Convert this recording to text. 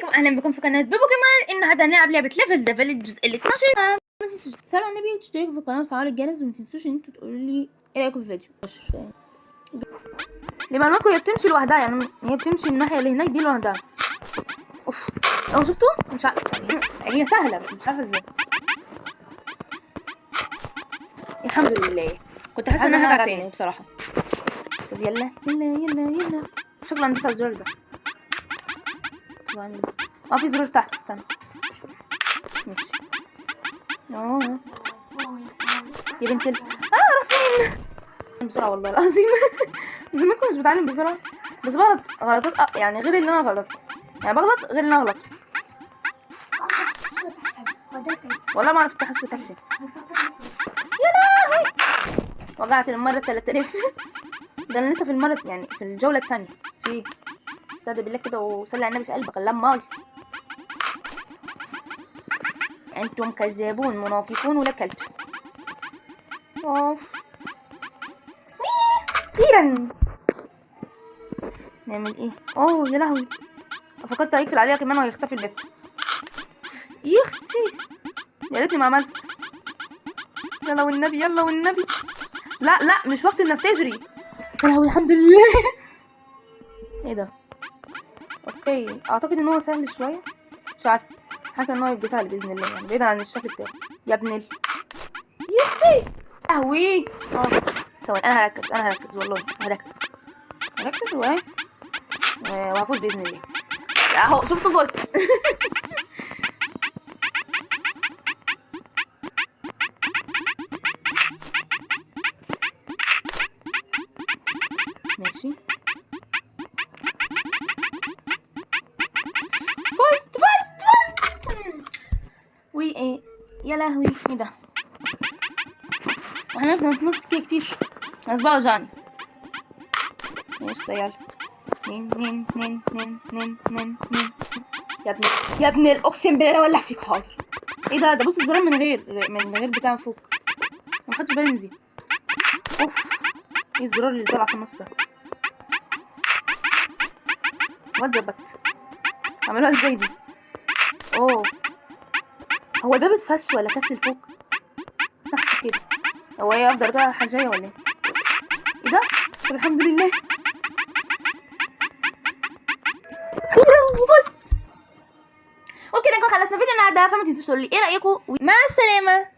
عليكم، اهلا بكم في قناه بيبو جيمر. النهارده هنلعب لعبه ليفل ديفل الجزء ال 12. ما تنسوش تسالوا على النبي وتشتركوا في القناه وتفعلوا الجرس، وما تنسوش ان انتوا تقولوا لي ايه رايكم في الفيديو. لمعلوماتكم هي بتمشي لوحدها، يعني هي بتمشي الناحيه اللي هناك دي لوحدها. اوف، لو شفتوا مش عارفه هي سهله بس مش عارفه ازاي. الحمد لله، كنت حاسه ان انا هرجع تاني بصراحه. طب يلا يلا يلا يلا، شكرا هندسه الزرار ده. في زرار تحت، استنى ماشي. يا بنت عارفين بسرعه والله العظيم. زمانكم مش بتعلم بسرعه، بس بغلط غلطات يعني غير اللي انا غلطت، يعني بغلط غير اللي انا غلط. والله ما عرفت احس فين. يا لهوي، وقعت المره 3000. ده انا لسه في المره، يعني في الجوله الثانيه. في استهدى بالله كده وصلي على النبي في قلبك اللهم. انتم كذابون منافقون ولا كلب. اوف اخيرا. نعمل ايه؟ اوه يا لهوي، فكرت هيقفل عليها كمان وهيختفي الباب. يا اختي يا ريتني ما عملت. يلا والنبي يلا والنبي. لا لا مش وقت انك تجري. يا لهوي الحمد لله. ايه ده؟ اوكي اعتقد ان هو سهل شويه، مش عارفه، حاسه ان هو يبقى سهل باذن الله، يعني بعيدا عن الشكل بتاعه. يا ابن يا اختي قهوي. ثواني انا هركز والله هركز وهفوز باذن الله. اهو شفتوا فزت. ماشي فزت. وايه يا لهوي ايه ده؟ واحنا بنتنط كتير، انا صباعي وجعني. ماشي يلا. نين. يا ابن الاقسم بالله ولع فيك. حاضر. ايه ده بص الزرار من غير بتاع فوق، ما خدتش بالي من دي. اوف، ايه الزرار اللي طالع في النص ده؟ واتظبط عملوها ازاي دي؟ اوه، هو الباب اتفش ولا كسر فوق؟ صح كده. هو ايه افضل ده حاجه ولا ايه ده؟ طب الحمد لله فزت. وبكده نكون خلصنا فيديو النهارده، فما تنسوش تقولوا لي ايه رايكم، مع السلامه.